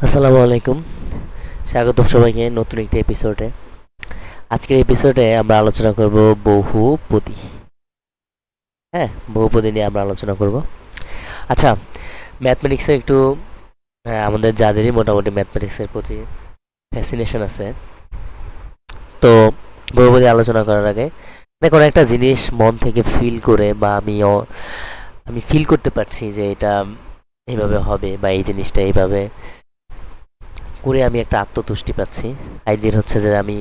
আসসালামু আলাইকুম। স্বাগতম সবাইকে নতুন একটি এপিসোডে। আজকের এপিসোডে আমরা আলোচনা করব বহুপদী। হ্যাঁ, বহুপদী নিয়ে আমরা আলোচনা করব। আচ্ছা, ম্যাথমেটিক্সে একটু আমাদের যাদেরই মোটামুটি ম্যাথমেটিক্সের প্রতি ফ্যাসিনেশন আছে, তো বহুপদী আলোচনা করার আগে কোনো একটা জিনিস মন থেকে ফিল করে বা আমি ফিল করতে পারছি যে এটা এইভাবে হবে বা এই জিনিসটা এইভাবে করে আমি একটা আত্মতুষ্টি পাচ্ছি। আইডিয়া হচ্ছে যে আমি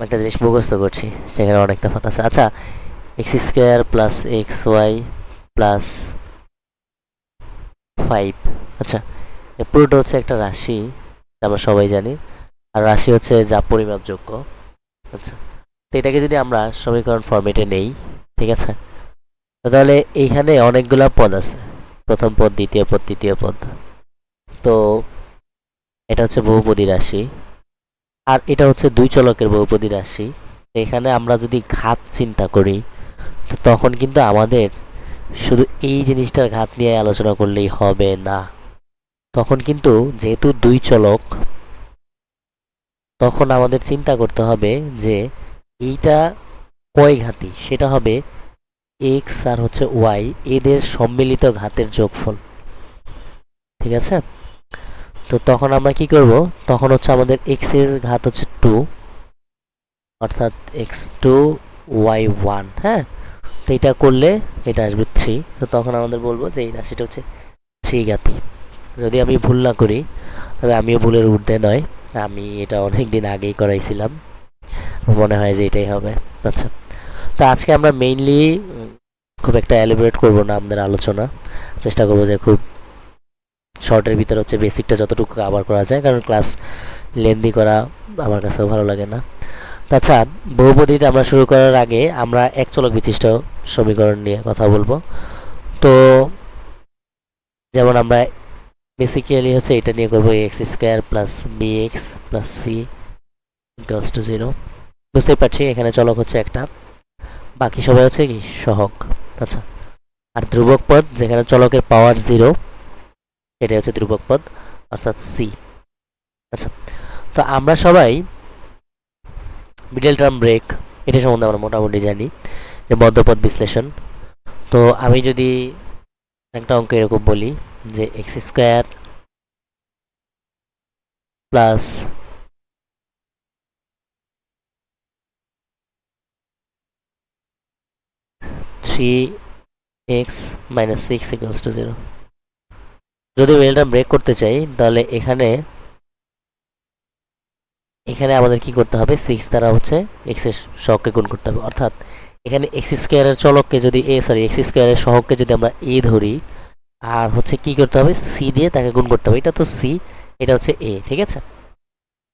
একটা জিনিস মুখস্থ করছি, সেখানে অনেক তফাৎ আছে। আচ্ছা, x square plus x y plus 5, আচ্ছা, এই পুরোটা হচ্ছে একটা রাশি, আমরা সবাই জানি। আর রাশি হচ্ছে যা পরিমাপযোগ্য। আচ্ছা, তো এটাকে যদি আমরা সমীকরণ ফরম্যাটে নেই, ঠিক আছে, তো তাহলে এইখানে অনেকগুলা পদ আছে, প্রথম পদ, দ্বিতীয় পদ, তৃতীয় পদ। তো এটা হচ্ছে বহুপদী রাশি, আর এটা হচ্ছে দুই চলকের বহুপদী রাশি। এখানে আমরা যদি ঘাত চিন্তা করি, তো তখন কিন্তু আমাদের শুধু এই জিনিসটার ঘাত নিয়ে আলোচনা করলেই হবে না। তখন কিন্তু যেহেতু দুই চলক, তখন আমাদের চিন্তা করতে হবে যে এইটা কয় ঘাতি, সেটা হবে এক্স আর হচ্ছে ওয়াই, এদের সম্মিলিত ঘাতের যোগফল। ঠিক আছে, তো তখন আমরা কি করব, তখন হচ্ছে আমাদের এক্স এর ঘাত হচ্ছে 2, অর্থাৎ x2 y1। হ্যাঁ, তো এটা করলে এটা আসবে 3। তো তখন আমাদের বলবো যে এই রাশিটা হচ্ছে 3 ঘাতি। যদি আমি ভুল না করি, তবে আমিও ভুলের ঊর্ধ্বে নয়, আমি এটা অনেক দিন আগেই করাইছিলাম, মনে হয় যে এটাই হবে। আচ্ছা, তো আজকে আমরা মেইনলি খুব একটা এলিবরেট করব না আমাদের আলোচনা, চেষ্টা করবো যে খুব শর্টের ভিতরে হচ্ছে বেসিকটা যতটুকু কভার করা যায়, কারণ ক্লাস লেন্দি করা আমার কাছেও ভালো লাগে না। তো আচ্ছা, বহুপদীতে আমরা শুরু করার আগে আমরা এক চলক বিশিষ্ট সমীকরণ নিয়ে কথা বলবো। তো যেমন আমরা বেসিক্যালি হচ্ছে এটা নিয়ে করবো, x square plus B x plus C equals to 0। বুঝতেই পারছি এখানে চলক হচ্ছে একটা, বাকি সবাই হচ্ছে কি সহগ। আচ্ছা, আর ধ্রুবক পদ যেখানে চলকের পাওয়ার 0, এটা হচ্ছে ধ্রুবক পদ, অর্থাৎ সি। আচ্ছা, তো আমরা সবাই মিডল টার্ম ব্রেক এটা সম্বন্ধে আমরা মোটামুটি জানি, যে মধ্যপদ বিশ্লেষণ। তো আমি যদি একটা অঙ্ক এরকম বলি যে x square plus 3x minus 6 equals to 0, যদি মিডলটা ব্রেক করতে চাই, তাহলে এখানে এখানে আমাদের কি করতে হবে, 6 দ্বারা হচ্ছে এক্স এর সহগকে গুণ করতে হবে। অর্থাৎ এখানে এক্স স্কোয়ারের চলককে যদি এক্স স্কোয়ারের সহগকে যদি আমরা এ ধরি, আর হচ্ছে কি করতে হবে, সি দিয়ে তাকে গুণ করতে হবে। এটা তো সি, এটা হচ্ছে এ, ঠিক আছে,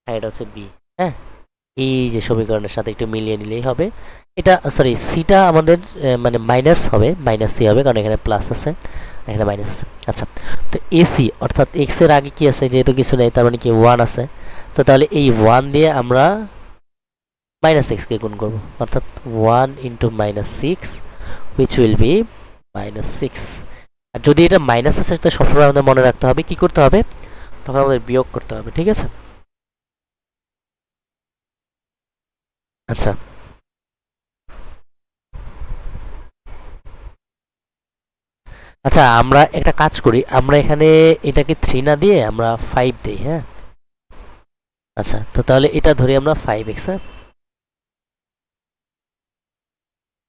আর এটা হচ্ছে বি। হ্যাঁ, এই যে সমীকরণের সাথে একটু মিলিয়ে নিলেই হবে। এটা সরি, সিটা আমাদের মানে মাইনাস হবে, মাইনাস সি হবে, কারণ এখানে প্লাস আছে, এখানে মাইনাস আছে। আচ্ছা, তো এসি অর্থাৎ এক্স এর আগে কি আছে, যেহেতু কিছু নেই, তার মানে কি 1 আছে। তো তাহলে এই 1 দিয়ে আমরা মাইনাস এক্সকে গুণ করবো, অর্থাৎ 1 into minus 6 which will be minus 6। আর যদি এটা মাইনাস আসে, তো সবসময় আমাদের মনে রাখতে হবে কি করতে হবে, তখন আমাদের বিয়োগ করতে হবে। ঠিক আছে, আচ্ছা, আচ্ছা, আমরা একটা কাজ করি, আমরা এখানে এটাকে 3 না দিয়ে আমরা 5 দিই। হ্যাঁ, আচ্ছা, তো তাহলে এটা ধরি আমরা 5x। হ্যাঁ,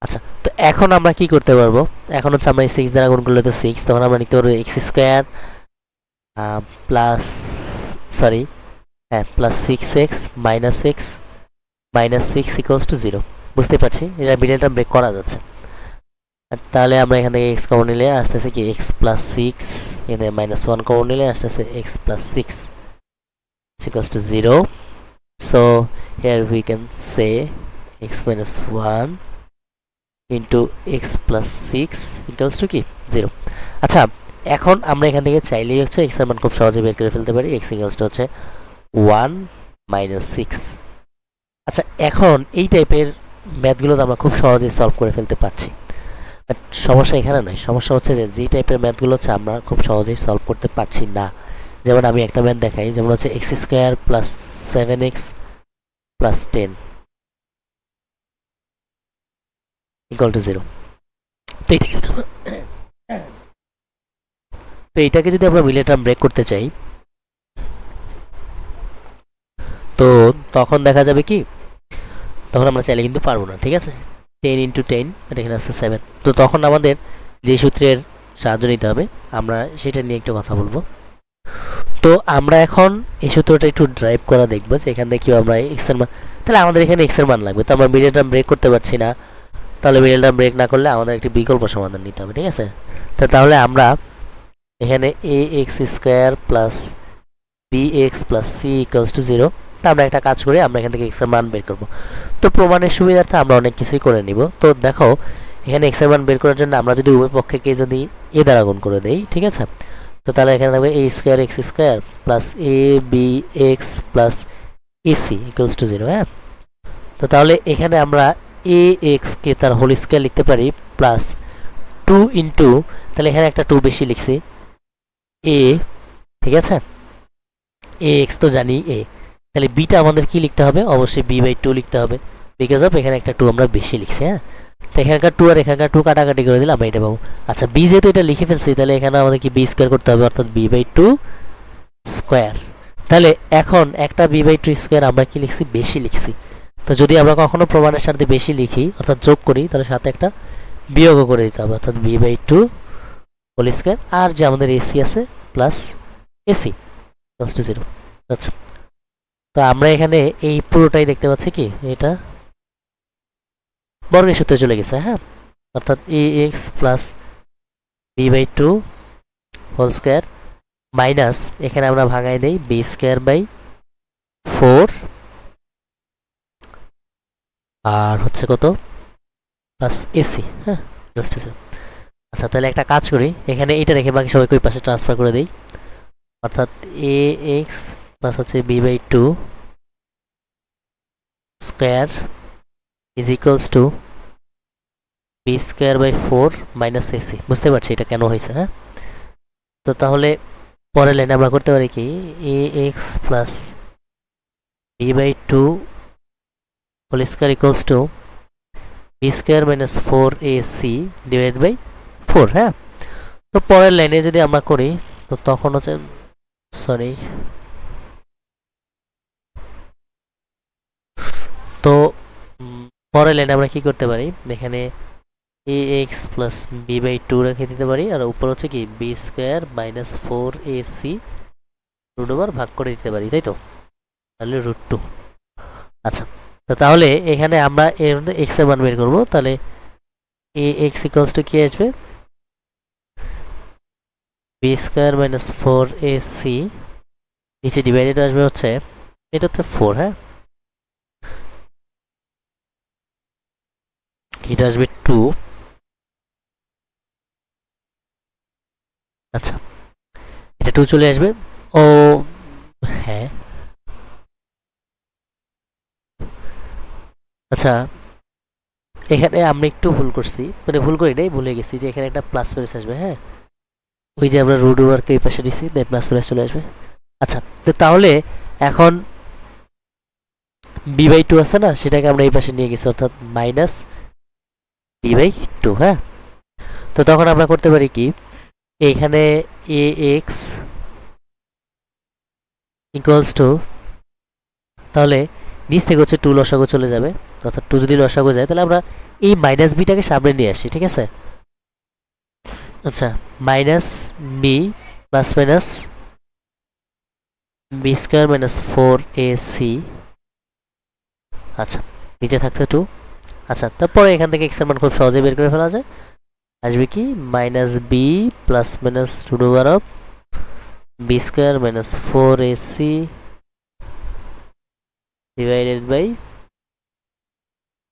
আচ্ছা, তো এখন আমরা কি করতে পারবো, এখন হচ্ছে আমরা এই 6 দ্বারা গুণ করলে তো 6, তখন আমরা লিখতে পারবো এক্স স্কোয়ার প্লাস, সরি, হ্যাঁ, plus 6x minus x minus 6 equals to 0। বুঝতে পারছি এটা মিডলটা ব্রেক করা যাচ্ছে। আর তাহলে আমরা এখান থেকে এক্স কমন নিলে আসতেছে কি এক্স প্লাস 6, এখানে মাইনাস 1 কমন নিলে আসতেছে x plus 6 equals to 0. So here we can say x minus 1 into x plus 6 equals to কি 0। আচ্ছা, এখন আমরা এখান থেকে চাইলেই হচ্ছে x এর মান খুব সহজে বের করে ফেলতে পারি। x equals to হচ্ছে 1 minus 6। আচ্ছা, এখন এই টাইপের ম্যাথগুলো তো আমরা খুব সহজেই সলভ করে ফেলতে পারছি। বাট সমস্যা এখানে নয়, সমস্যা হচ্ছে যে টাইপের ম্যাথগুলো হচ্ছে আমরা খুব সহজেই সলভ করতে পারছি না, যেমন আমি একটা ম্যাথ দেখাই, যেমন হচ্ছে x square plus 7x plus 10 equal to 0। তো এটাকে যদি আমরা মিলে টার্ম ব্রেক করতে চাই, তো তখন দেখা যাবে কি, তখন আমরা চাইলে কিন্তু পারবো না, ঠিক আছে। 10 ইন্টু 10, এটা এখানে আসছে 7। তো তখন আমাদের যে সূত্রের সাহায্য নিতে হবে, আমরা সেটা নিয়ে একটু কথা বলবো। তো আমরা এখন এই সূত্রটা একটু ড্রাইভ করা দেখবো যে এখান থেকে কীভাবে আমরা এক্সের মান, তাহলে আমাদের এখানে এক্সের মান লাগবে। তো আমরা মিডল টার্ম ব্রেক করতে পারছি না, তাহলে মিডল টার্ম ব্রেক না করলে আমাদের একটি বিকল্প সমাধান নিতে হবে, ঠিক আছে। তো তাহলে আমরা এখানে A X square plus B x plus C equals to 0। তা আমরা একটা কাজ করি, আমরা এখান থেকে এক্স এর মান বের করব। তো প্রমাণের সুবিধার্থে আমরা অনেক কিছুই করে নিব। তো দেখো এখানে এক্স এর মান বের করার জন্য আমরা যদি উভয় পক্ষকে যদি এ দ্বারা গুণ করে দেই, ঠিক আছে। তো তাহলে এখানে থাকবে A square X square plus A B x plus AC equals to 0। হ্যাঁ, তো তাহলে এখানে আমরা এ এক্সকে তার হোল স্কোয়ার লিখতে পারি প্লাস 2 ইন্টু, তাহলে এখানে একটা 2 বেশি লিখছি, এ, ঠিক আছে। এ এক্স তো জানি এ, তাহলে বিটা আমাদের কি লিখতে হবে, অবশ্যই b/2 লিখতে হবে, বিকজ অফ এখানে একটা 2 আমরা বেশি লিখছি। হ্যাঁ, তো এখানকার 2 আর এখানকার 2 কাটাকাটি করে দিলে আমরা এটা পাবো। আচ্ছা, বি যেহেতু এটা লিখে ফেলছি, তাহলে এখানে আমাদের কি বি স্কোয়ার করতে হবে, অর্থাৎ b/2 স্কোয়ার। তাহলে এখন একটা b/2 স্কোয়ার আমরা কি লিখছি, বেশি লিখছি। তো যদি আমরা কখনো প্রমাণের সাথে বেশি লিখি, অর্থাৎ যোগ করি, তাহলে সাথে একটা বিয়োগও করে দিতে হবে, অর্থাৎ b/2 হোল স্কোয়ার, আর যে আমাদের এসি আছে প্লাস এসি প্লাস টু 0। আচ্ছা, তো আমরা এখানে এই পুরোটাই দেখতে পাচ্ছি কি, এটা বর্গের সূত্রে চলে গেছে। হ্যাঁ, অর্থাৎ A X plus b/2 whole square minus, এখানে আমরা ভাঙাই দেই বি স্কোয়ার বাই 4, আর হচ্ছে কত প্লাস এসি। হ্যাঁ, জাস্ট। আচ্ছা, তাহলে একটা কাজ করি, এখানে এটা রেখে বাকি সবাইকে ওই পাশে ট্রান্সফার করে দিই, অর্থাৎ এ এক্স প্লাস হচ্ছে b/2 square is equals to B square by 4 minus ac. বুঝতে পারছি এটা কেন হয়েছে। হ্যাঁ, তো তাহলে পরের লাইনে আমরা করতে পারি কি, A X plus b/2 whole square equals to B square minus 4ac divide by 4। হ্যাঁ, তো পরের লাইনে যদি আমরা করি, তো তখন হচ্ছে, সরি, তো পরের লাইনে আমরা কি করতে পারি, এখানে এ এক্স প্লাস b/2 রেখে দিতে পারি, আর উপর হচ্ছে কি b square minus 4ac root over ভাগ করে দিতে পারি, তাই তো, তাহলে √2। আচ্ছা, তো তাহলে এখানে আমরা এর মধ্যে এক্স এর মান বের করবো, তাহলে এ এক্স ইকুয়ালস টু কি আসবে, বি স্কোয়ার মাইনাস 4ac, নিচে ডিভাইডেড আসবে হচ্ছে, এটা হচ্ছে 4। হ্যাঁ, এটা আসবে 2। আচ্ছা, এটা 2 চলে আসবে। ও হ্যাঁ, আচ্ছা, এখানে আমরা একটু ভুল করছি, মানে ভুল করি নাই, ভুলে গেছি যে এখানে একটা প্লাস মাইনাস আসবে। হ্যাঁ, ওই যে আমরা রুট ওভারকে এই পাশে দিছি, তাই প্লাস মাইনাস চলে আসবে। আচ্ছা, তো তাহলে এখন b/2 আছে না, সেটাকে আমরা এই পাশে নিয়ে গেছি, অর্থাৎ মাইনাস b/2। হ্যাঁ, তো তখন আমরা করতে পারি কি, এখানে এ এক্স ইকুয়ালস টু, তাহলে নিচ থেকে হচ্ছে 2 লসাগু চলে যাবে, অর্থাৎ 2 যদি লসাগু যায়, তাহলে আমরা এই মাইনাস বিটাকে সামনে নিয়ে আসি, ঠিক আছে। আচ্ছা, minus b plus minus b square minus 4ac। আচ্ছা, নিচে থাকছে 2। আচ্ছা, তারপরে এখান থেকে এক্স এর মান খুব সহজে বের করে ফেলা যায়, আসবে কি minus b plus minus root over of b square minus 4ac divided by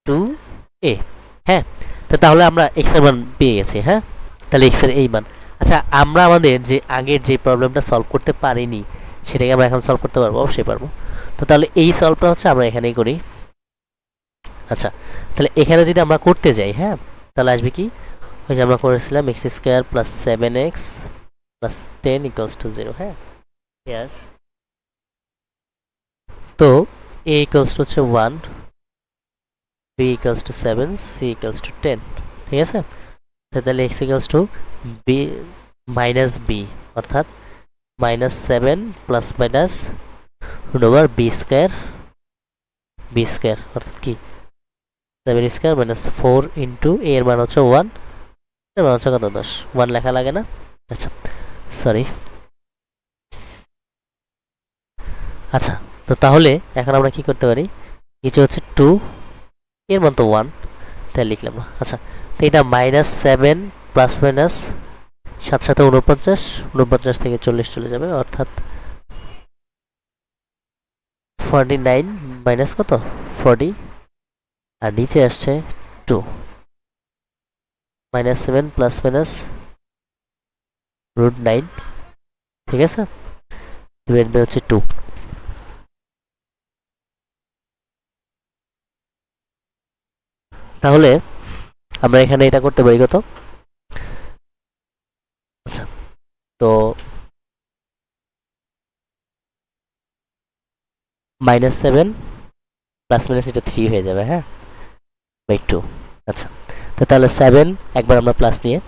2a। হ্যাঁ, তো তাহলে আমরা এক্স এর মান পেয়ে গেছি। হ্যাঁ, তাহলে এক্স এর এই মান। আচ্ছা, আমরা আমাদের যে আগের যে প্রবলেমটা সলভ করতে পারিনি, সেটাকে আমরা এখন সলভ করতে পারবো, অবশ্যই পারবো। তো তাহলে এই সলভটা হচ্ছে আমরা এখানেই করি। আচ্ছা, তাহলে এখানে যদি আমরা করতে যাই, হ্যাঁ, তাহলে আসবে কি, ওই যে আমরা করেছিলাম x square plus 7x plus 10 equals to 0। হ্যাঁ, here তো a equals to হচ্ছে 1, b equals to 7, c equals to 10, ঠিক আছে। তাহলে x equals to b minus b অর্থাৎ -7 plus minus root over b square অর্থাৎ কি 7 স্কোয়ার মাইনাস 4 ইন্টু a এর মান হচ্ছে 1, এর মান হচ্ছে কত 10, 1 লেখা লাগে না, আচ্ছা সরি। আচ্ছা তো তাহলে এখন আমরা কি করতে পারি, নিচে হচ্ছে 2, এর মান তো 1, তাই লিখলাম না। আচ্ছা তো এটা -7 প্লাস মাইনাস 7 সাথে 49, 49 থেকে 40 চলে যাবে অর্থাৎ 49 মাইনাস কত 40, আর নিচে আসছে 2, -7 প্লাস মাইনাস √9, ঠিক আছে, বেরবে হচ্ছে 2। তাহলে আমরা এখানে এটা করতে পারি কত, আচ্ছা তো -7 প্লাস মাইনাস এটা 3 হয়ে যাবে, হ্যাঁ বাই 2। আচ্ছা তো তাহলে 7 একবার আমরা প্লাস নিয়ে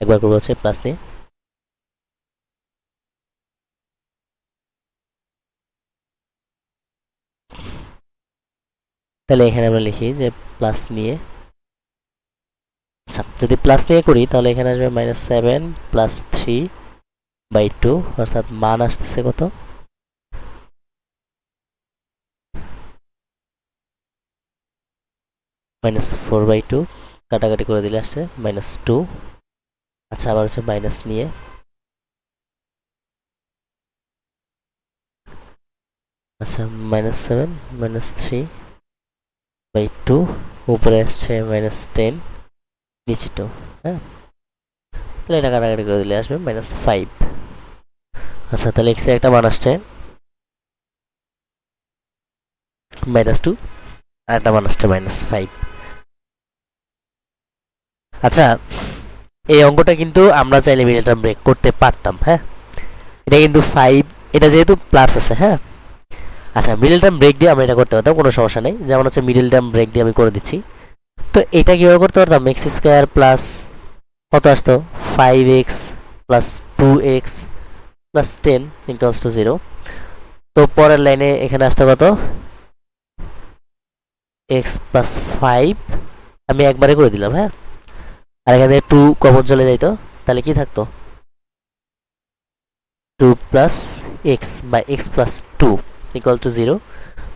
একবার করবো হচ্ছে প্লাস নিয়ে, তাহলে এখানে আমরা লিখি যে প্লাস নিয়ে, আচ্ছা যদি প্লাস নিয়ে করি তাহলে এখানে আসবে -7 প্লাস 3 বাই 2 অর্থাৎ মান আসতেছে কত -4 বাই 2, কাটাকাটি করে দিলে আসছে -2। আচ্ছা আবার হচ্ছে মাইনাস নিয়ে, আচ্ছা -7 -3 বাই 2, উপরে আসছে -10, নিচে 2, হ্যাঁ তাহলে এটা কাটাকাটি করে দিলে আসবে -5। আচ্ছা তাহলে x এর একটা মান আসছে -2 আর একটা মান আসছে -5। আচ্ছা এই অঙ্কটা কিন্তু আমরা চাইলে মিডল টার্ম ব্রেক করতে পারতাম, হ্যাঁ এটা কিন্তু 5, এটা যেহেতু প্লাস আছে, হ্যাঁ আচ্ছা মিডল টার্ম ব্রেক দিয়ে আমরা এটা করতে পারতাম, কোনো সমস্যা নেই, যেমন হচ্ছে মিডল টার্ম ব্রেক দিয়ে আমি করে দিচ্ছি। তো এটা কিভাবে করতে পারতাম, এক্স স্কোয়ার প্লাস কত আসতো 5x plus 2x plus 10 equals to 0। তো পরের লাইনে এখানে আসতো কত x প্লাস 5, আমি একবারে করে দিলাম, হ্যাঁ আর এখানে 2 কমন চলে যাইতো, তাহলে কি থাকতো 2 প্লাস x বা x প্লাস 2 ইকুয়াল টু 0।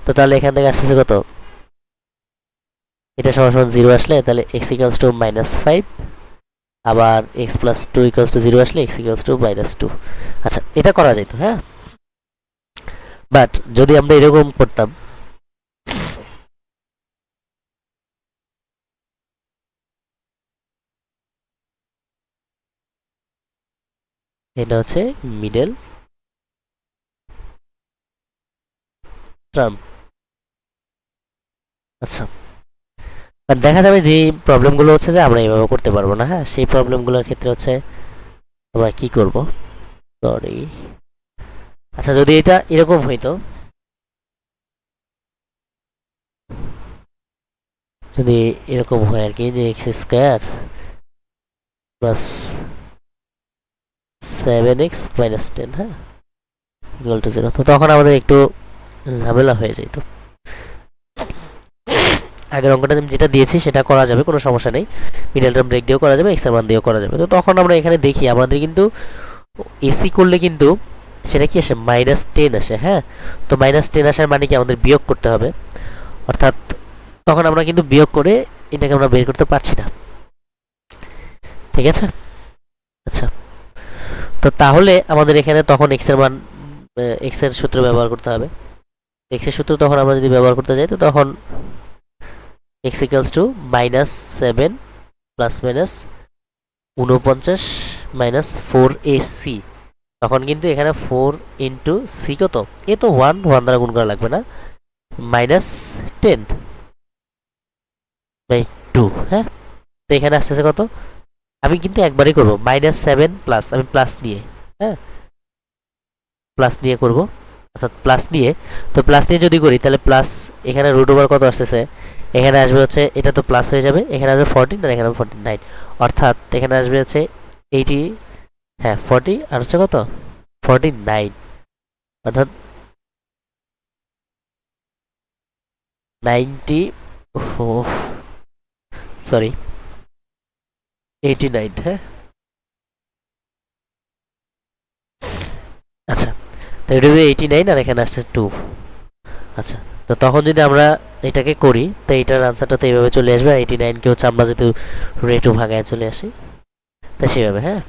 তো তাহলে এখান থেকে আসতেছে কত, এটা সমান সমান 0 আসলে তাহলে x ইকুয়ালস টু -5, আবার x প্লাস 2 ইকুয়ালস টু 0 আসলে x ইকুয়ালস টু -2। আচ্ছা এটা করা যেত, হ্যাঁ বাট যদি আমরা এরকম করতাম, এটা হচ্ছে মিডল টার্ম। আচ্ছা দেখা যাবে যে প্রবলেমগুলো হচ্ছে যে আমরা এইভাবে করতে পারবো না, হ্যাঁ সেই প্রবলেমগুলোর ক্ষেত্রে হচ্ছে আমরা কি করব, সরি আচ্ছা যদি এটা এরকম হইতো, যদি এরকম হয় আর কি যে x square plus 7x minus 10, হ্যাঁ ইকুয়াল টু 0, তো তখন আমাদের একটু ঝামেলা হয়ে যেত। আগের অঙ্কটা আমি যেটা দিয়েছি সেটা করা যাবে, কোনো সমস্যা নেই, মিডল টার্ম ব্রেক দিয়েও করা যাবে, এক্স এর মান দিয়েও করা যাবে। তো তখন আমরা এখানে দেখি আমাদের কিন্তু এসি করলে কিন্তু সেটা কি আসে -10 আসে, হ্যাঁ তো -10 আসার মানে কি আমাদের বিয়োগ করতে হবে, অর্থাৎ তখন আমরা কিন্তু বিয়োগ করে এটাকে আমরা বের করতে পারছি না, ঠিক আছে। আচ্ছা তো তাহলে আমাদের এখানে তখন এক্স এর মান এক্স এর সূত্র ব্যবহার করতে হবে, এক্স এর সূত্র তখন আমরা যদি ব্যবহার করতে যাই তো তখন x equals two -7 plus minus 49 minus 4ac, তখন কিন্তু এখানে 4 ইন্টু সি কত, এ তো 1 দ্বারা গুণ করা লাগবে না, -10 বাই 2, হ্যাঁ তো এখানে আসতেছে কত, আমি কিন্তু একবারই করবো -7 প্লাস, আমি প্লাস নিয়ে, হ্যাঁ প্লাস নিয়ে করব, অর্থাৎ প্লাস নিয়ে, তো প্লাস নিয়ে যদি করি তাহলে প্লাস এখানে রুট ওভার কত আসতেছে, এখানে আসবে হচ্ছে, এটা তো প্লাস হয়ে যাবে, এখানে আসবে 14 আর এখানে 49, অর্থাৎ এখানে আসবে হচ্ছে 80, হ্যাঁ 40 আর হচ্ছে কত 49, অর্থাৎ 90, সরি 89, হ্যাঁ আচ্ছা, তো এটা হবে 89 আর এখানে আসছে 2। আচ্ছা, তো তখন যদি আমরা এটাকে করি তো এটার আনসারটা তো এইভাবে চলে আসবে, 89 কে হচ্ছে আমরা যেহেতু রেটু ভাগায় চলে আসি তা সেভাবে, হ্যাঁ।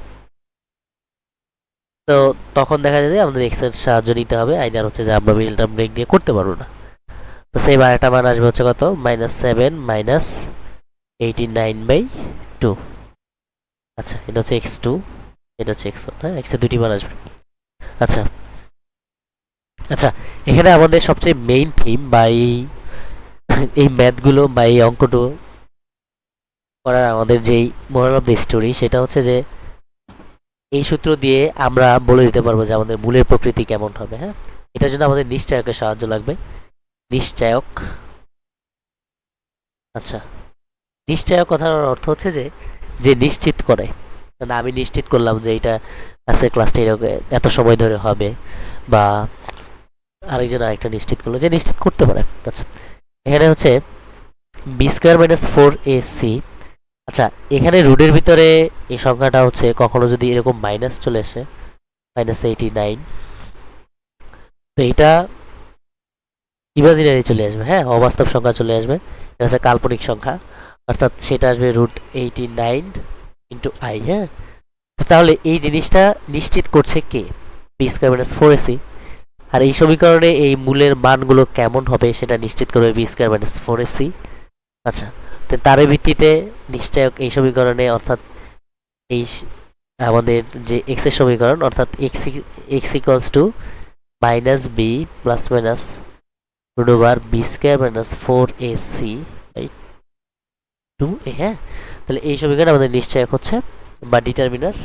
তো তখন দেখা যায় যে আমাদের এক্স এর সাহায্য নিতে হবে, আইদার হচ্ছে যে আমরা মিডল টার্ম ব্রেক দিয়ে করতে পারবো না। তো সেই আরেকটা মান আসবে হচ্ছে কত, -7 মাইনাস 89/2। আচ্ছা, এটা হচ্ছে x2, এটা হচ্ছে x1, হ্যাঁ x এর দুটি মান আসবে। আচ্ছা আচ্ছা, এখানে আমাদের সবচেয়ে মেইন থিম বা এই ম্যাথগুলো বা এই অঙ্কটো করার আমাদের যেই মোরাল অফ দ্য স্টোরি সেটা হচ্ছে যে এই সূত্র দিয়ে আমরা বলে দিতে পারবো যে আমাদের মূলের প্রকৃতি কেমন হবে, হ্যাঁ। এটার জন্য আমাদের নিশ্চয়কের সাহায্য লাগবে, নিশ্চয়ক। আচ্ছা, নিশ্চয়ক কথার অর্থ হচ্ছে যে যে নিশ্চিত করে, মানে আমি নিশ্চিত করলাম যে এটা আজকের ক্লাসটা এরকম এত সময় ধরে হবে, বা আরেকজন আরেকটা নিশ্চিত করলো, যে নিশ্চিত করতে পারে। আচ্ছা, এখানে হচ্ছে b²-4ac। আচ্ছা, এখানে রুটের ভিতরে এই সংখ্যাটা হচ্ছে কখনো যদি এরকম মাইনাস চলে আসে, -89, তো এটা ইমাজিনারি চলে আসবে, হ্যাঁ অবাস্তব সংখ্যা চলে আসবে, এটা হচ্ছে কাল্পনিক সংখ্যা, অর্থাৎ সেটা আসবে √89 × i, হ্যাঁ। তাহলে এই জিনিসটা নিশ্চিত করছে কে, b²-4ac, আর এই সমীকরণে এই মূলের মানগুলো কেমন হবে সেটা নিশ্চিত করবে b²-4ac। আচ্ছা, তো তার ভিত্তিতে নিশ্চয়ক এই সমীকরণে, অর্থাৎ এই আমাদের যে এক্স এর সমীকরণ, অর্থাৎ x equals to -b plus minus √b²-4ac by 2a, হ্যাঁ। তাহলে এই সমীকরণ আমাদের নিশ্চয়ক হচ্ছে বা determiner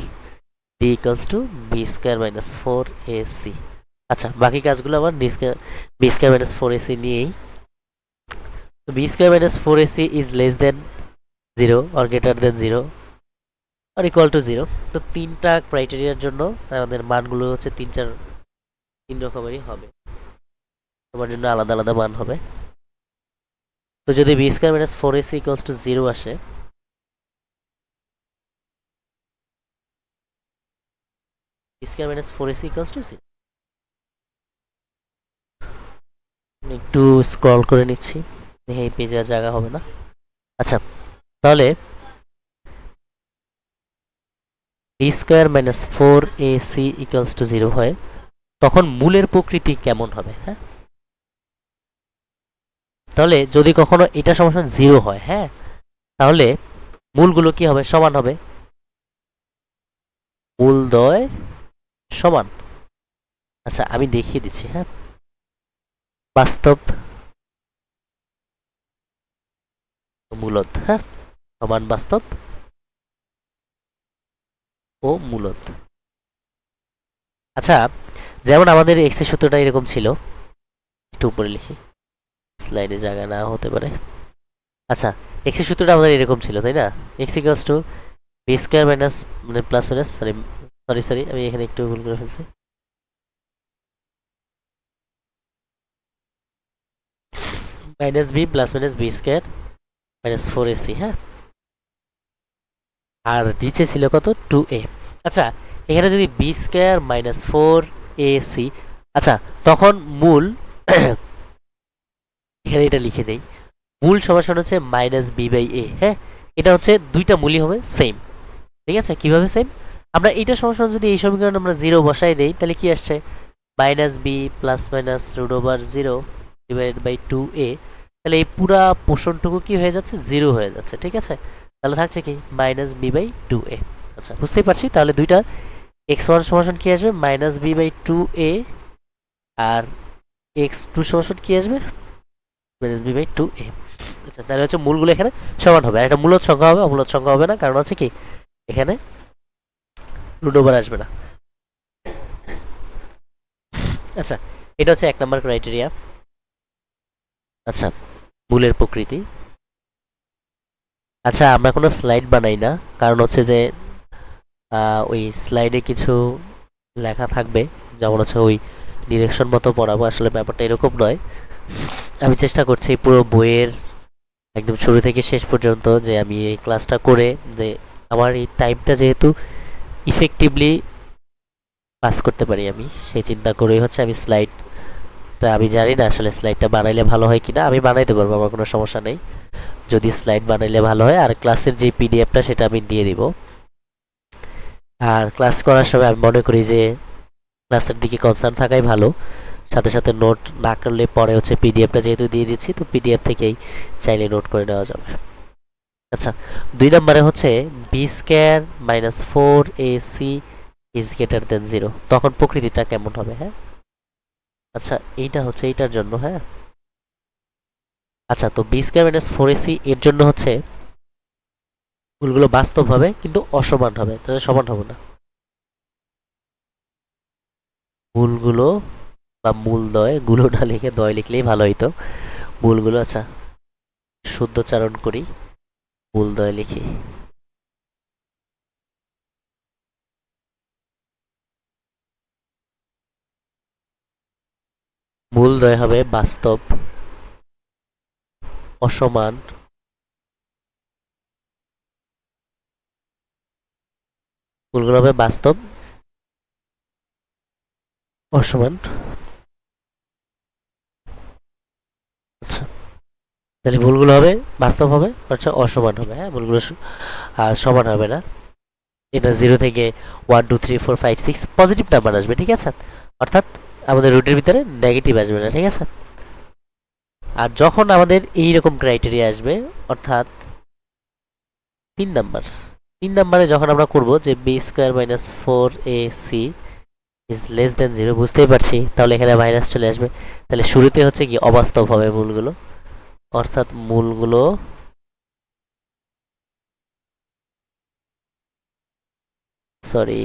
d equals to b²-4ac। আচ্ছা, বাকি কাজগুলো আবার b²-4ac নিয়েই। তো b²-4ac is less than 0 or greater than 0 আর ইকুয়াল টু 0। তো তিনটা ক্রাইটেরিয়ার জন্য আমাদের মানগুলো হচ্ছে তিন রকমেরই হবে, তোমার জন্য আলাদা আলাদা মান হবে। তো যদি b²-4ac ইকুয়ালস টু 0 আসে, b²-4ac ইকুয়ালস টু 0, একটু স্ক্রল করে নিচ্ছি, এই পেজে আর জায়গা হবে না। আচ্ছা, তাহলে b²-4ac ইকুয়ালস টু 0 হয়, তখন মূলের প্রকৃতি কেমন হবে, হ্যাঁ। তাহলে যদি কখনো এটা সমান 0 হয়, হ্যাঁ, তাহলে মূলগুলো কি হবে, সমান হবে, মূলদ্বয় সমান। আচ্ছা, আমি দেখিয়ে দিচ্ছি, হ্যাঁ। বাস্তব মূলদ, হ্যাঁ, সমান বাস্তব ও মূলদ। আচ্ছা, যেমন আমাদের এক্স এর সূত্রটা এরকম ছিল, একটু উপরে লিখি, স্লাইডে জায়গা না হতে পারে। আচ্ছা, এক্স এর সূত্রটা আমাদের এরকম ছিল, তাই না, X equals to b² minus, মানে plus minus, sorry sorry sorry আমি এখানে একটু ভুল করে ফেলছি, -b plus minus b² minus 4ac, হ্যাঁ। আর নিচে ছিল কত, 2a। আচ্ছা, এখানে যদি b²-4ac, আচ্ছা তখন মূল এখানে এটা লিখে দেই, মূল সমান হচ্ছে -b/a, হ্যাঁ। এটা হচ্ছে দুইটা মূলই হবে সেম, ঠিক আছে। কিভাবে সেম, আমরা এইটা সমান যদি এই সমীকরণে আমরা 0 বসাই দেই তাহলে কি আসছে, -b plus minus √0 divided by 2a, তাহলে এই পুরা পোর্শনটুকু কি হয়ে যাচ্ছে, 0 হয়ে যাচ্ছে, ঠিক আছে। তাহলে থাকছে কি -b/2a। আচ্ছা, বুঝতেই পারছি, তাহলে দুইটা x1 সমান কি আসবে, -b/2a, আর x2 সমান কি আসবে, -b/2a। আচ্ছা, তাহলে হচ্ছে মূলগুলো এখানে সমান হবে, আর এটা মূলদ সংখ্যা হবে, অমূলদ সংখ্যা হবে না, কারণ হচ্ছে কি এখানে রুট ওভার আসবে না। আচ্ছা, এটা হচ্ছে 1 নম্বর ক্রাইটেরিয়া। আচ্ছা, মূলের প্রকৃতি। আচ্ছা, আমরা কোনো স্লাইড বানাই না, কারণ হচ্ছে যে ওই স্লাইডে কিছু লেখা থাকবে, যেমন হচ্ছে ওই ডিরেকশন মতো পড়াবো, আসলে ব্যাপারটা এরকম নয়। আমি চেষ্টা করছি পুরো বইয়ের একদম শুরু থেকে শেষ পর্যন্ত যে আমি এই ক্লাসটা করে যে আমার এই টাইমটা যেহেতু ইফেক্টিভলি পাস করতে পারি, আমি সেই চিন্তা করেই হচ্ছে আমি স্লাইডটা, আমি জানি না আসলে স্লাইডটা বানাইলে ভালো হয় কিনা, আমি বানাইতে পারবো, আমার কোনো সমস্যা নেই যদি স্লাইড বানাইলে ভালো হয়। আর ক্লাসের যে পিডিএফটা সেটা আমি দিয়ে দিব। আর ক্লাস করার সময় আমি মনে করি যে ক্লাসের দিকে কনসার্ন থাকাই ভালো, সাথে সাথে নোট না করলে পরে হচ্ছে পিডিএফটা যেহেতু দিয়ে দিচ্ছি, তো পিডিএফ থেকেই চাইলে নোট করে নেওয়া যাবে। আচ্ছা, 2 নম্বরে হচ্ছে b² - 4ac is greater than 0, তখন প্রকৃতিটা কেমন হবে? হ্যাঁ, আচ্ছা এইটা হচ্ছে এইটার জন্য। হ্যাঁ, আচ্ছা, তো b² - 4ac এর জন্য হচ্ছে মূলগুলো বাস্তব হবে কিন্তু অসমান হবে, তাহলে সমান হবে না। মূলগুলো বা মূলদ্বয়, গুলো না লিখে দয় লিখলেই ভালো হইতো। মূলগুলো, আচ্ছা শুদ্ধোচ্চারণ করি, মূলদ্বয় লিখি। মূলদ্বয় হবে বাস্তব, অসমান, মূলগুলো হবে বাস্তব, অসমান। আচ্ছা, তাহলে ভুলগুলো হবে বাস্তব হবে, আচ্ছা অসমান হবে। হ্যাঁ, ভুলগুলো সমান হবে না। এটা 0 থেকে 1 2 3 4 5 6 পজিটিভ নাম্বার আসবে, ঠিক আছে? অর্থাৎ আমাদের রুটের ভিতরে নেগেটিভ আসবে না, ঠিক আছে? আর যখন আমাদের এইরকম ক্রাইটেরিয়া আসবে, অর্থাৎ 3 নাম্বার, 3 নাম্বারে যখন আমরা করব যে b² - 4ac is less than 0, বুঝতেই পারছি তাহলে এখানে মাইনাস চলে আসবে। তাহলে শুরুতে হচ্ছে কি অবাস্তব হবে মূলগুলো, অর্থাৎ মূলগুলো, সরি,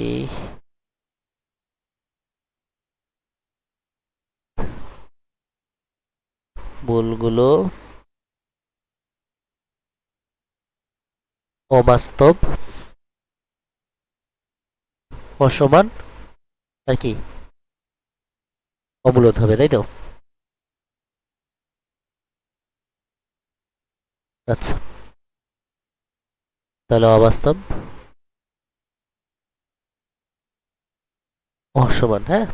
মূলগুলো অবাস্তব, অসমান, আর কি অমূলত হবে, তাই তো? আচ্ছা, তাহলে অবাস্তব, অসমান। হ্যাঁ,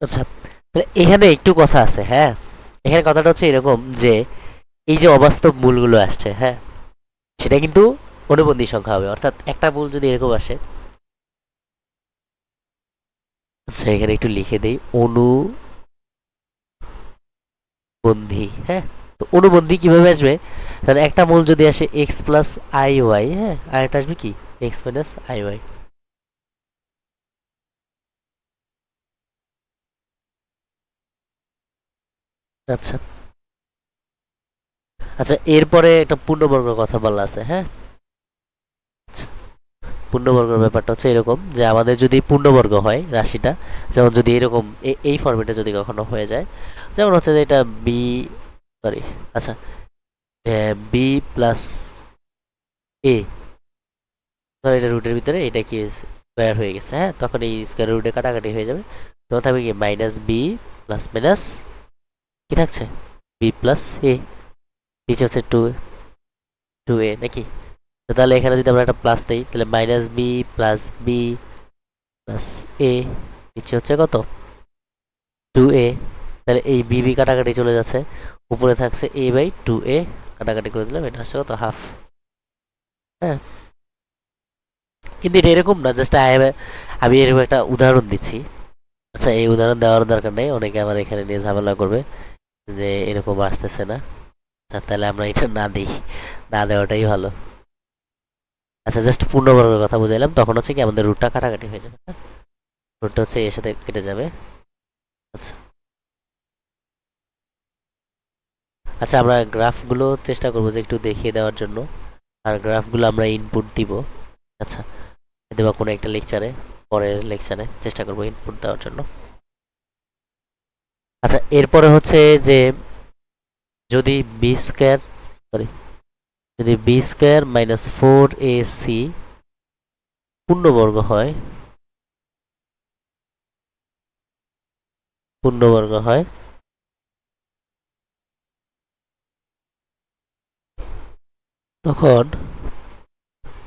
আচ্ছা, তাহলে এখানে একটু কথা আছে। হ্যাঁ, এখানে কথাটা হচ্ছে এরকম যে এই যে অবাস্তব মূলগুলো আসছে, হ্যাঁ, সেটা কিন্তু অনুবন্ধী সংখ্যা হবে, অর্থাৎ একটা মূল যদি এরকম আসে, আচ্ছা এখানে একটু লিখে দেই অনুবন্ধী। হ্যাঁ, তো অনুবন্ধী কিভাবে আসবে? তাহলে একটা মূল যদি আসে x+iy, হ্যাঁ, আর একটা আসবে কি x-iy। আচ্ছা, আচ্ছা এরপরে একটা পূর্ণবর্গের কথা বলা আছে। হ্যাঁ, আচ্ছা, পূর্ণবর্গের ব্যাপারটা হচ্ছে এরকম যে আমাদের যদি পূর্ণবর্গ হয় রাশিটা, যেমন যদি এরকম এই ফরম্যাটে যদি কখনো হয়ে যায়, যেমন হচ্ছে যে এটা বি, সরি, আচ্ছা b+a, ধর এটা রুটের ভিতরে এটা কি স্কোয়ার হয়ে গেছে, হ্যাঁ, তখন এই স্কোয়ার রুটে কাটাকাটি হয়ে যাবে, তখন থাকবে কি -b প্লাস মাইনাস কি থাকছে b+a, নিচে হচ্ছে 2a নাকি? তো তাহলে এখানে যদি আমরা একটা প্লাস দেই তাহলে -b+b+a, নিচে হচ্ছে কত 2a, তাহলে এই বি কাটাকাটি চলে যাচ্ছে, উপরে থাকছে a/2a, কাটাকাটি করে দিলাম, এটা হচ্ছে কত হাফ। হ্যাঁ, কিন্তু এটা এরকম না, জাস্ট আমি এরকম একটা উদাহরণ দিচ্ছি। আচ্ছা, এই উদাহরণ দেওয়ার দরকার নেই, অনেকে আমার এখানে নিয়ে ঝামেলা করবে যে এরকম আসতেছে না। আচ্ছা, তাহলে আমরা এটা না দিই, না দেওয়াটাই ভালো। আচ্ছা, জাস্ট পূর্ণবর্গের কথা বুঝাইলাম, তখন হচ্ছে কি আমাদের রুটটা কাটাকাটি হয়ে যাবে। হ্যাঁ, রুটটা হচ্ছে এর সাথে কেটে যাবে। আচ্ছা, আচ্ছা আমরা গ্রাফগুলো চেষ্টা করবো যে একটু দেখিয়ে দেওয়ার জন্য, আর গ্রাফগুলো আমরা ইনপুট দিব। আচ্ছা, দেবা কোনো একটা লেকচারে, পরের লেকচারে চেষ্টা করবো ইনপুট দেওয়ার জন্য। আচ্ছা, এরপরে হচ্ছে যে যদি বি স্কোয়ার, সরি, যদি বি স্কোয়ার মাইনাস 4ac পূর্ণবর্গ হয়, পূর্ণবর্গ হয়, তখন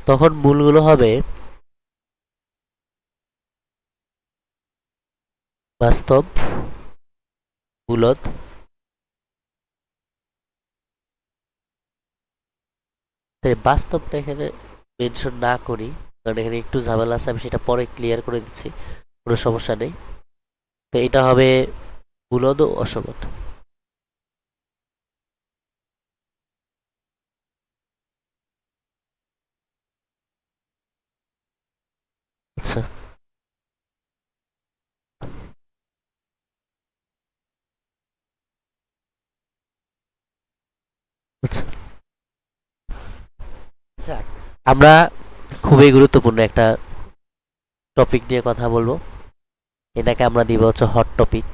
তখন মূলগুলো হবে বাস্তব, মূলদ। বাস্তবটা এখানে মেনশন না করি, কারণ এখানে একটু ঝামেলা আছে, আমি সেটা পরে ক্লিয়ার করে দিচ্ছি, কোনো সমস্যা নেই। তো এটা হবে মূলদ ও অসমত। আচ্ছা আচ্ছা আচ্ছা, আমরা খুবই গুরুত্বপূর্ণ একটা টপিক নিয়ে কথা বলবো, এটাকে আমরা দিব হচ্ছে হট টপিক।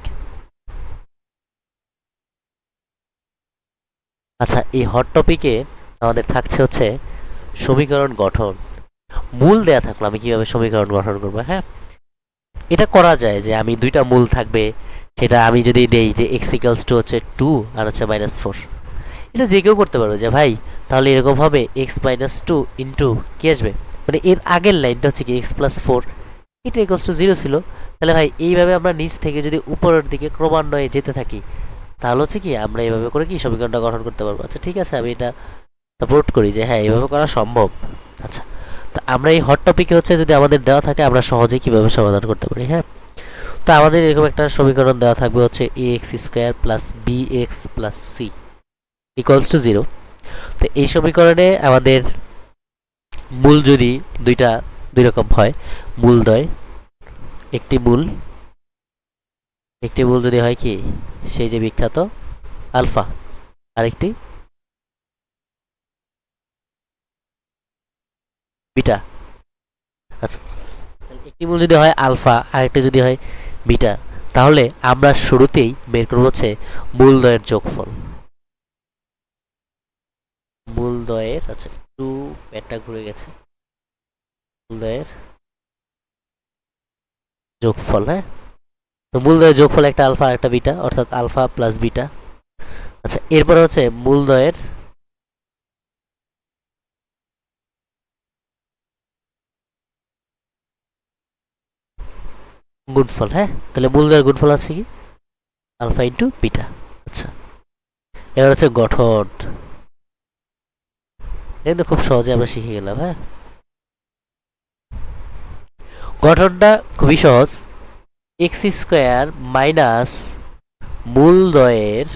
আচ্ছা, এই হট টপিকে আমাদের থাকছে হচ্ছে সমীকরণ গঠন। মূল দেয়া থাকলো আমি কিভাবে সমীকরণ গঠন করবো। হ্যাঁ, এটা করা যায় যে আমি দুইটা মূল থাকবে, সেটা আমি যদি দেই যে এক্স ইকালস টু হচ্ছে 2 আর হচ্ছে -4, এটা যে কেউ করতে পারবে যে ভাই তাহলে এরকম হবে এক্স মাইনাস টু ইন্টু কি আসবে, মানে এর আগের লাইনটা হচ্ছে কি x+4, এটা ইকালস টু 0 ছিল। তাহলে ভাই এইভাবে আমরা নিচ থেকে যদি উপরের দিকে ক্রমান্বয়ে যেতে থাকি, তাহলে হচ্ছে কি আমরা এইভাবে করে কি সমীকরণটা গঠন করতে পারবো। আচ্ছা ঠিক আছে, আমি এটা সাপোর্ট করি যে হ্যাঁ এইভাবে করা সম্ভব। আচ্ছা, তো আমরা এই হট টপিকে হচ্ছে যদি আমাদের দেওয়া থাকে আমরা সহজেই কিভাবে সমাধান করতে পারি। হ্যাঁ, তো আমাদের এরকম একটা সমীকরণ দেওয়া থাকবে হচ্ছে ax² plus bx plus c equals to 0। তো এই সমীকরণে আমাদের মূল যদি দুই রকম হয়, মূলদ্বয়, একটি মূল, একটি মূল যদি হয় কি সেই যে বিখ্যাত আলফা, আরেকটি বিটা। আচ্ছা, একটি মূল যদি হয় আলফা, আরেকটি যদি হয় বিটা, তাহলে আমরা শুরুতেই বের করবো হচ্ছে মূলদ্বয়ের যোগফল। মূলদ্বয়ের, আচ্ছা একটু পেটটা ঘুরে গেছে, মূলদ্বয়ের যোগফল। হ্যাঁ, তো মূলদ্বয়ের যোগফল একটা আলফা আর একটা বিটা, অর্থাৎ আলফা প্লাস বিটা। আচ্ছা, এরপরে হচ্ছে মূলদ্বয়ের গুণফল। হ্যাঁ, তাহলে মূলদ্বয়ের গুণফল আছে কি আলফা ইন্টু বিটা। আচ্ছা, এবার হচ্ছে গঠন, কিন্তু খুব সহজে আমরা শিখে গেলাম। হ্যাঁ, গঠনটা খুবই সহজ, x² মাইনাস মূলদ্বয়ের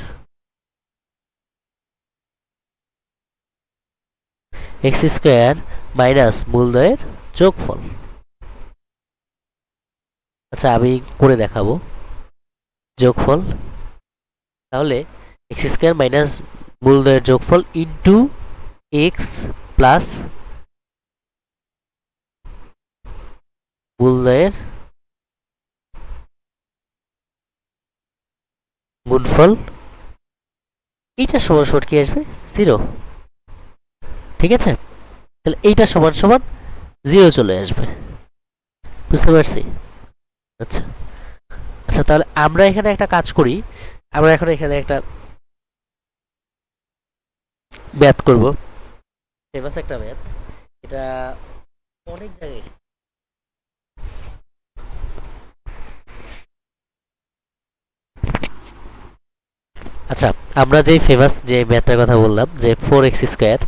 x² মাইনাস মূলদ্বয়ের যোগফল। আচ্ছা, আমি করে দেখাবো যোগফল। তাহলে x² মাইনাস মূলদ্বয়ের যোগফল ইন্টু এক্স প্লাস মূলদ্বয়ের গুণফল, এইটা সমান সমান কি আসবে 0। ঠিক আছে, তাহলে এইটা সমান সমান 0 চলে আসবে, বুঝতে পারছি। আচ্ছা আচ্ছা, তাহলে আমরা এখানে একটা কাজ করি, আমরা এখন এখানে একটা ম্যাথ করব, ফেমাস একটা ম্যাথ, এটা অনেক জায়গায়। আচ্ছা, আমরা যে ফেমাস যে ম্যাথটার কথা বললাম যে 4x²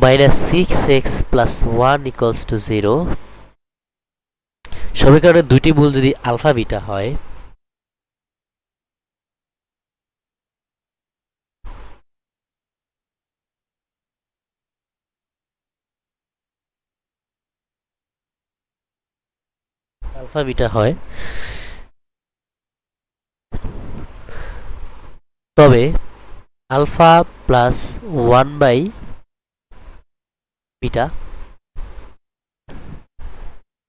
minus 6x plus 1 equals to 0, সমীকরণের দুইটি মূল যদি আলফা বিটা হয়, আলফা বিটা হয়, তবে alpha plus 1 by beta,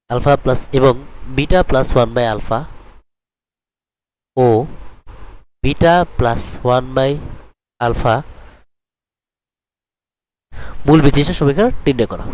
alpha plus এবং বিটা প্লাস 1 বাই আলফা ও বিটা প্লাস 1 বাই আলফা মূল বিশিষ্ট সমীকরণ নির্ণয় করা।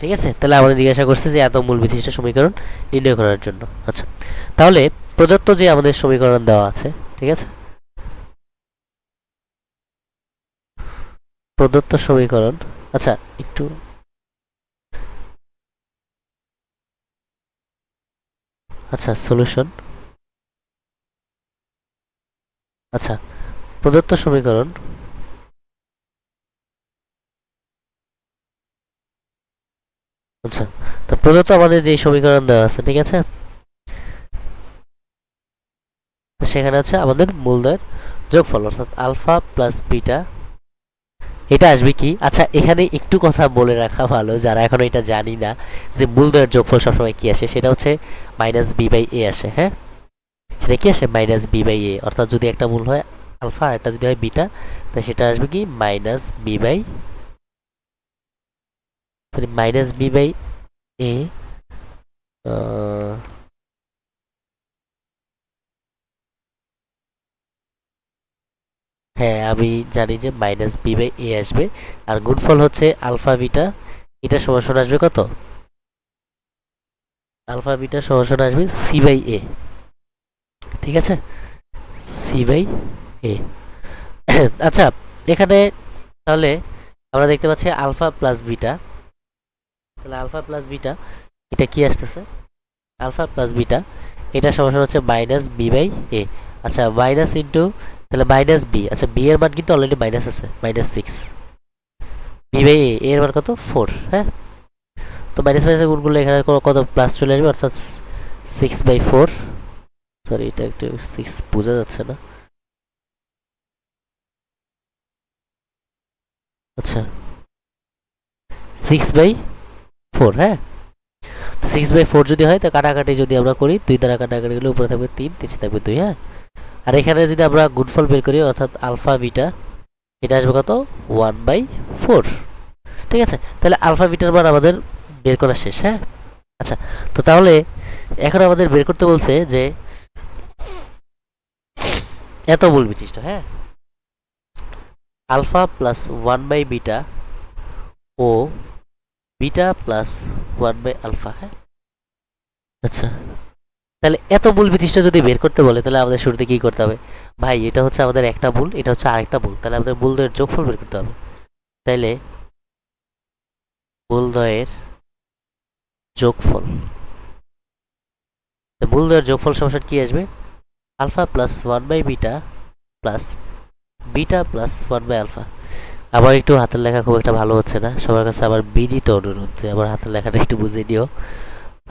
ঠিক আছে, তাহলে আমাদের জিজ্ঞাসা করছে যে এত মূল বিশিষ্ট সমীকরণ নির্ণয় করার জন্য। আচ্ছা, তাহলে প্রদত্ত যে আমাদের সমীকরণ দেওয়া আছে, ঠিক আছে, প্রদত্ত সমীকরণ, আচ্ছা একটু আচ্ছা সলিউশন, আচ্ছা প্রদত্ত সমীকরণ, আচ্ছা তো প্রদত্ত আমাদের যে সমীকরণ দেওয়া আছে, ঠিক আছে, সেখানে আছে আমাদের মূলদ্বয়ের যোগফল অর্থাৎ আলফা প্লাস বিটা, এটা আসবে কি, আচ্ছা এখানে একটু কথা বলে রাখা ভালো যারা এখনো এটা জানি না যে মূলদ্বয়ের যোগফল সবসময় কি আসে, সেটা হচ্ছে মাইনাস বি বাই এ আসে। হ্যাঁ, সেটা কি আসে, মাইনাস বি বাই এ, অর্থাৎ যদি একটা মূল হয় আলফা আর একটা যদি হয় বিটা, তাহলে সেটা আসবে কি minus B by, sorry minus B by A, হ্যাঁ আমি জানি যে মাইনাস বি বাই এ আসবে, আর গুণফল হচ্ছে আলফা বিটা, এটা সমান আসবে কত, আলফা বিটা সমান আসবে সি বাই এ, ঠিক আছে, সি বাই এ। আচ্ছা এখানে তাহলে আমরা দেখতে পাচ্ছি আলফা প্লাস বিটা, তাহলে আলফা প্লাস বিটা এটা কি আসতেছে, আলফা প্লাস বিটা এটা সমান হচ্ছে মাইনাস বি বাই এ। আচ্ছা মাইনাস ইন্টু, তাহলে মাইনাস বি, আচ্ছা বি এর মান কিন্তু অলরেডি মাইনাস আছে, -6, বি বাই এ এর মান কত 4। হ্যাঁ, তো মাইনাস মাইনাস গুণ করলে এখানে কত প্লাস চলে আসবে, অর্থাৎ 6/4, সরি এটা একটু 6 বোঝা যাচ্ছে না, আচ্ছা 6/4। হ্যাঁ, তো 6/4 যদি হয় তো কাটাকাটি যদি আমরা করি, 2 দ্বারা কাটাকাটি গেলে উপরে থাকবে 3, নিচে থাকবে 2। হ্যাঁ, আর এখানে যদি আমরা গুণফল বের করি অর্থাৎ আলফা বিটা, এটা আসবে কত 1/4। ঠিক আছে, তাহলে আলফা বিটার মান আমাদের বের করা শেষ। হ্যাঁ, আচ্ছা তো তাহলে এখন আমাদের বের করতে বলছে যে এত মূল বিশিষ্ট, হ্যাঁ, আলফা প্লাস 1 বাই বিটা ও বিটা প্লাস 1 বাই আলফা। হ্যাঁ, আচ্ছা তাহলে এত মূল বিশিষ্ট যদি বের করতে বলে তাহলে আমাদের শুরুতে কি করতে হবে, ভাই এটা হচ্ছে আমাদের একটা মূল, এটা হচ্ছে আরেকটা মূল, তাহলে আমাদের মূলদ্বয়ের যোগফল বের করতে হবে। তাইলে মূলদ্বয়ের যোগফল, মূলদ্বয়ের যোগফল সমান কি আসবে, alpha plus 1 by beta plus beta plus 1 by alpha. আমার একটু হাতের লেখা খুব একটা ভালো হচ্ছে না, সবার কাছে আমার বিনীত অনুরোধ যে আমার হাতের লেখাটা একটু বুঝে নিও।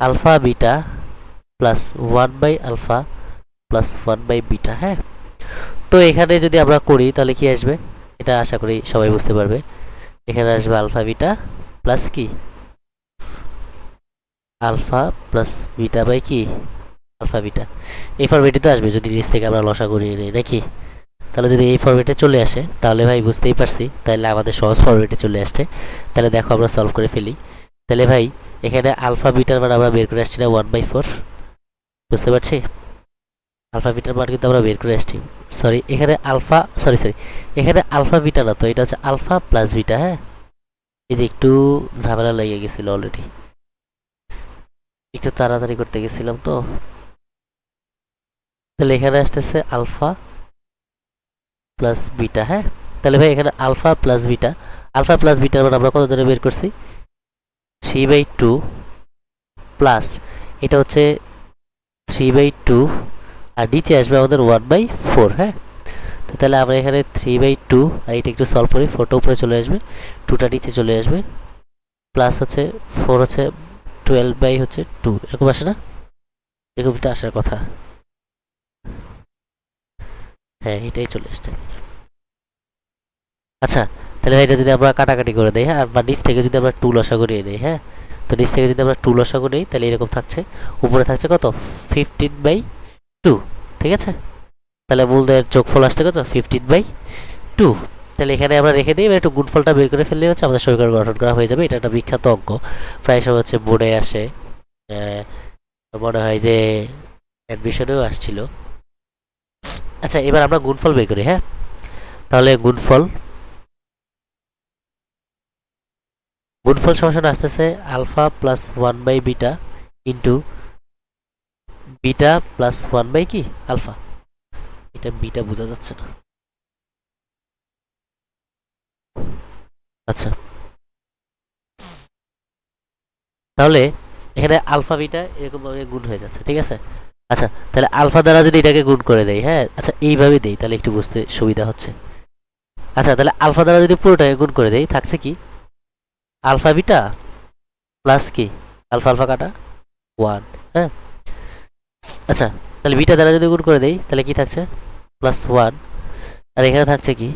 Alpha beta plus 1 by alpha plus 1 by beta. হ্যাঁ, তো এখানে যদি আমরা করি তাহলে কি আসবে, এটা আশা করি সবাই বুঝতে পারবে। এখানে আসবে আলফা বিটা প্লাস কি, আলফা প্লাস বিটা বাই কি, আলফা বিটা। এই ফরম্যাটে তো আসবে যদি নিচ থেকে আমরা লসা করিয়ে নিই নাকি, তাহলে যদি এই ফরম্যাটে চলে আসে তাহলে ভাই বুঝতেই পারছি তাহলে আমাদের সহজ ফরম্যাটে চলে আসছে। তাহলে দেখো আমরা সলভ করে ফেলি। তাহলে ভাই এখানে আলফা বিটার মান আমরা বের করে আসছি না 1/4, বুঝতে পারছি, আলফা বিটার মান কিন্তু আমরা বের করে আসছি। সরি এখানে আলফা, সরি এখানে আলফা বিটা না, তো এটা হচ্ছে আলফা প্লাস বিটা। হ্যাঁ, এই যে একটু ঝামেলা লেগে গেছিল অলরেডি, একটু তাড়াতাড়ি করতে গেছিলাম তো। তাহলে এখানে আসতেছে আলফা প্লাস বিটা। হ্যাঁ, তাহলে ভাই এখানে alpha plus beta, alpha plus বিটার মান আমরা কত ধরে বের করছি 3/2 প্লাস এটা হচ্ছে 3/2 আর নিচে আসবে আমাদের 1/4। হ্যাঁ, তো তাহলে আমরা এখানে 3/2 আর এটা একটু সলভ করি, 4টা উপরে চলে আসবে, 2টা নিচে চলে আসবে, প্লাস হচ্ছে 4 হচ্ছে 12 বাই হচ্ছে 2, এরকম আসে না, এরকমই তো আসার কথা। হ্যাঁ, এটাই চলে আসছে। আচ্ছা, তাহলে ভাই এটা যদি আমরা কাটাকাটি করে দেই, হ্যাঁ, বা নিচ থেকে যদি আমরা 2 লসাগু নিয়ে নেই, হ্যাঁ, তো নিচ থেকে যদি আমরা 2 লসাগু নেই তাহলে এরকম থাকছে। উপরে থাকছে কত? 15/2। ঠিক আছে? তাহলে মূলদের যোগফল আসছে কত? 15/2। তাহলে এখানে আমরা রেখে দিই, একটু গুণফলটা বের করে ফেললে হচ্ছে আমাদের সমীকরণ গঠন করা হয়ে যাবে। এটা একটা বিখ্যাত অঙ্ক, প্রায় সময় হচ্ছে বোর্ডে আসে। মনে হয় যে অ্যাডমিশনেও আসছিল। আচ্ছা, এবার আমরা গুণফল বের করি, হ্যাঁ। তাহলে গুণফল গুণফল সমান আসতেছে আলফা প্লাস 1/বিটা ইন্টু বিটা প্লাস 1 বাই কি আলফা। এটা বিটা বোঝা যাচ্ছে না। আচ্ছা, তাহলে এখানে আলফা বিটা এরকম ভাবে গুণ হয়ে যাচ্ছে, ঠিক আছে। আচ্ছা, তাহলে আলফা দ্বারা যদি এটাকে গুণ করে দেই, হ্যাঁ, আচ্ছা এইভাবে দেই তাহলে একটু বুঝতে সুবিধা হচ্ছে। আচ্ছা, তাহলে আলফা দ্বারা যদি পুরোটাকে গুণ করে দেই থাকছে কি আলফা বিটা প্লাস কি আলফা আলফা কাটা 1। হ্যাঁ, আচ্ছা, তাহলে বিটা দ্বারা যদি গুণ করে দেই তাহলে কি থাকছে +1। আর এখানে থাকছে কি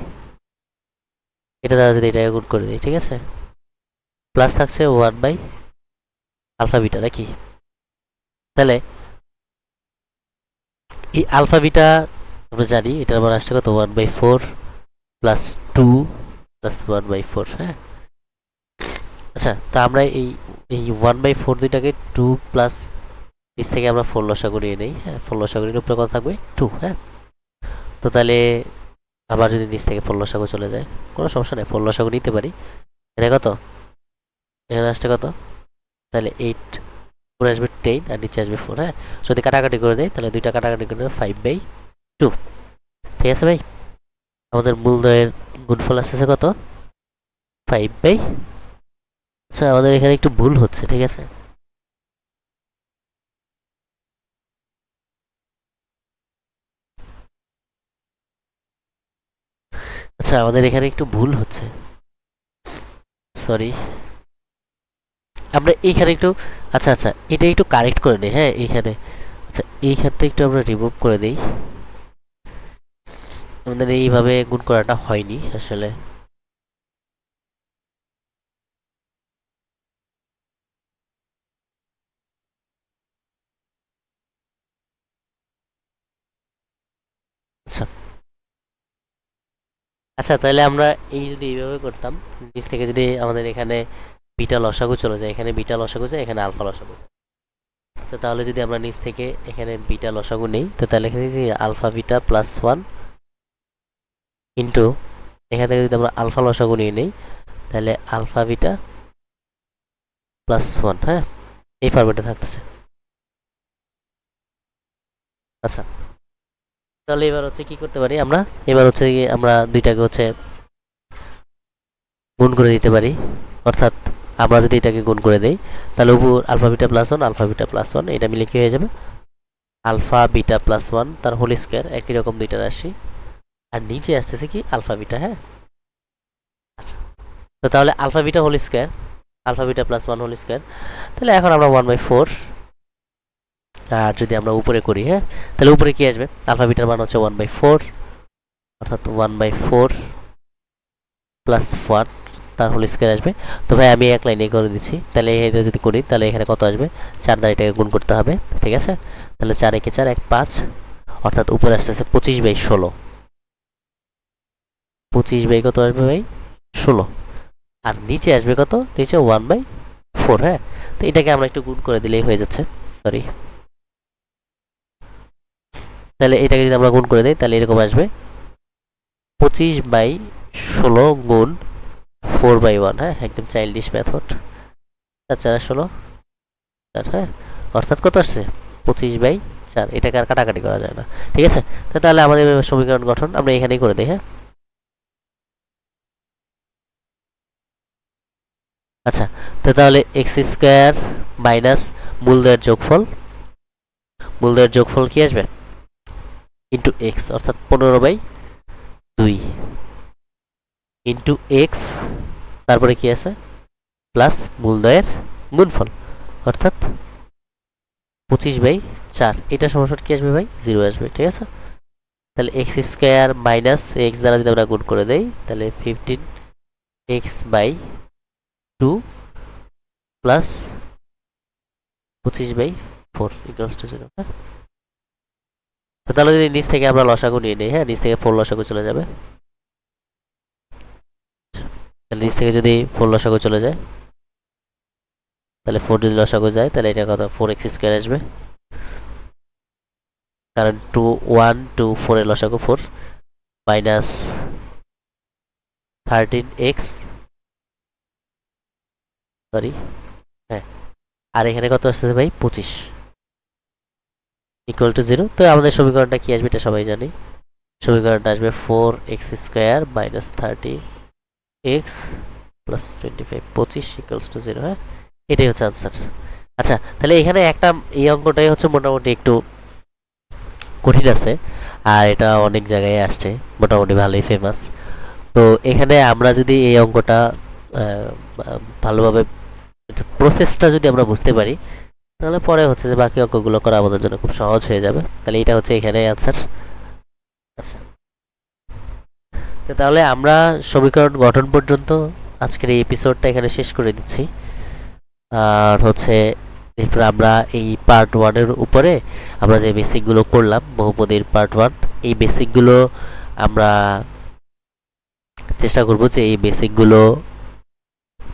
এটা দ্বারা যদি এটাকে গুণ করে দিই, ঠিক আছে, প্লাস থাকছে 1/আলফা বিটা নাকি। তাহলে এই আলফা বিটা আমরা জানি এটার মান আসছে কত 1/4 +2 +1/4। হ্যাঁ, আচ্ছা, তা আমরা এই এই 1/4 দুইটাকে 2 প্লাস নিচ থেকে আমরা 4 লসাগু নিয়ে নেই। হ্যাঁ, 4 লসাগু নিলে উপরে কত থাকবে 2। হ্যাঁ, তো তাহলে আবার যদি নিচ থেকে 4 লসাগু চলে যায় কোনো সমস্যা নেই, 4 লসাগু নিতে পারি। এটা কত? এখানে আসছে কত? তাহলে 8, উপরে আসবে 10 আর নিচে আসবে 4। হ্যাঁ, যদি কাটাকাটি করে দেয় তাহলে দুইটা কাটাকাটি করে 5/2। ঠিক আছে ভাই, আমাদের মূলদয়ের গুণফল আসতেছে কত 5/। আচ্ছা, আমাদের এখানে একটু ভুল হচ্ছে, ঠিক আছে। আচ্ছা, আমাদের এখানে একটু ভুল হচ্ছে, সরি। আমরা এইখানে একটু, আচ্ছা আচ্ছা, এটা একটু কারেক্ট করে নিই। হ্যাঁ, এইখানে, আচ্ছা এইখানটা একটু আমরা রিমুভ করে দিই। আমাদের এইভাবে গুণ করাটা হয়নি আসলে। আচ্ছা আচ্ছা, তাহলে আমরা এই যদি এইভাবে করতাম, নিচ থেকে যদি আমাদের এখানে বিটা লসাগু চলে যায়, এখানে বিটা লসাগু যায়, এখানে আলফা লসাগু, তো তাহলে যদি আমরা নিচ থেকে এখানে বিটা লসাগু নেই তো তাহলে এখানে যে আলফা বিটা +1 ইন্টু এখান থেকে যদি আমরা আলফা লসাগু নিয়ে নেই তাহলে আলফা বিটা +1। হ্যাঁ, এই ফরম্যাটে থাকতেছে। আচ্ছা, তাহলে এবার হচ্ছে কি করতে পারি আমরা, এবার হচ্ছে আমরা দুইটাকে হচ্ছে গুণ করে দিতে পারি। অর্থাৎ আমরা যদি এটাকে গুণ করে দেই তাহলে উপর আলফা বিটা +1 আলফা বিটা +1 এটা মিলে কি হয়ে যাবে আলফা বিটা +1 তার হোল স্কয়ার, একই রকম দুইটা রাশি। আর নিচে আসতেছে কি আলফা বিটা। হ্যাঁ, আচ্ছা, তো তাহলে alpha beta whole square alpha beta +1 whole square, তাহলে এখন আমরা 1/4। আর যদি আমরা উপরে করি, হ্যাঁ, তাহলে উপরে কি আসবে আলফা বিটার মান হচ্ছে 1/4, অর্থাৎ 1/4 +1 তার হোল স্কয়ার আসবে। তো ভাই আমি এক লাইনে করে দিচ্ছি, তাহলে এটা যদি করি তাহলে এখানে কত আসবে 4 দ্বারা এটাকে গুণ করতে হবে, ঠিক আছে। তাহলে 4 একে 4 1 5, অর্থাৎ উপরে আসতেছে 25/16। 25 কত আসবে ভাই 16। আর নিচে আসবে কত, নিচে 1/4। হ্যাঁ, তো এটাকে আমরা একটু গুণ করে দিলেই হয়ে যাচ্ছে, সরি। তাহলে এটাকে যদি আমরা গুণ করে দিই তাহলে এরকম আসবে 25/16 গুণ 4/1। হ্যাঁ, একদম চাইল্ডিশ মেথড। 4 4 16, হ্যাঁ, অর্থাৎ কত আসছে 25/4। এটাকে আর কাটাকাটি করা যায় না, ঠিক আছে। তো তাহলে আমাদের সমীকরণ গঠন আমরা এখানেই করে দিই। হ্যাঁ, আচ্ছা, তো তাহলে x² মাইনাস মূলদয়ের যোগফল কি আসবে ইন্টু এক্স, অর্থাৎ 15/2 ইন্টু এক্স, তারপরে কি আছে প্লাস মূলদয়ের গুণফল, অর্থাৎ 25/4, এটা সমস্যা কি আসবে ভাই? 0 আসবে। ঠিক আছে, তাহলে এক্স স্কোয়ার মাইনাস এক্স দ্বারা যদি আমরা গুণ করে দেই তাহলে 15x/2 প্লাস 25/4 ইকুয়ালস টু 0। তাহলে যদি নিচ থেকে আমরা লসাগু নিয়ে নিই, হ্যাঁ, নিচ থেকে 4 লসাগু চলে যাবে। তাহলে নিচ থেকে যদি 4 লসাগু চলে যায়, তাহলে 4 যদি লসাগু যায় তাহলে এটা কত? 4x² আসবে, কারণ 1 2 4 এর লসাগু 4 মাইনাস 13x, সরি, হ্যাঁ, আর এখানে কত আসছে ভাই? 25 ইকুয়াল টু 0। তো আমাদের সমীকরণটা কি আসবে এটা সবাই জানি। সমীকরণটা আসবে 4x² minus 30x plus 25 25 equals to 0। হ্যাঁ, এটাই হচ্ছে আনসার। আচ্ছা, তাহলে এখানে একটা এই অঙ্কটাই হচ্ছে মোটামুটি একটু কঠিন আছে, আর এটা অনেক জায়গায় আসছে, মোটামুটি ভালোই ফেমাস। তো এখানে আমরা যদি এই অঙ্কটা ভালোভাবে প্রসেসটা যদি আমরা বুঝতে পারি, তাহলে পরে হচ্ছে যে বাকি অঙ্কগুলো করা আমাদের জন্য খুব সহজ হয়ে যাবে। তাহলে এটা হচ্ছে এখানে আনসার। আচ্ছা, তাহলে আমরা সমীকরণ গঠন পর্যন্ত আজকের এই এপিসোডটা এখানে শেষ করে দিচ্ছি। আর হচ্ছে এরপর আমরা এই পার্ট 1-এর উপরে আমরা যে বেসিকগুলো করলাম, বহুপদীর পার্ট 1, এই বেসিকগুলো আমরা চেষ্টা করব যে এই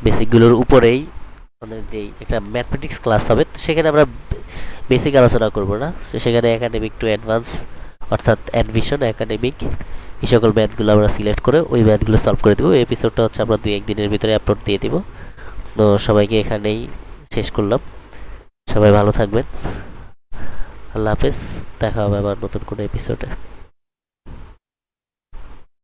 বেসিকগুলোর উপরেই আমাদের যে একটা ম্যাথমেটিক্স ক্লাস হবে, সেখানে আমরা বেসিক আলোচনা করব না, সেখানে একাডেমিক টু অ্যাডভান্স অর্থাৎ অ্যাডমিশন একাডেমিক এই সকল ম্যাথগুলো আমরা সিলেক্ট করে ওই ম্যাথগুলো সলভ করে দেবো। এই এপিসোডটা হচ্ছে আমরা 2-1 দিনের ভিতরে আপলোড দিয়ে দিব। তো সবাইকে এখানেই শেষ করলাম। সবাই ভালো থাকবেন। আল্লাহ হাফেজ, দেখা হবে আবার নতুন কোনো এপিসোডে।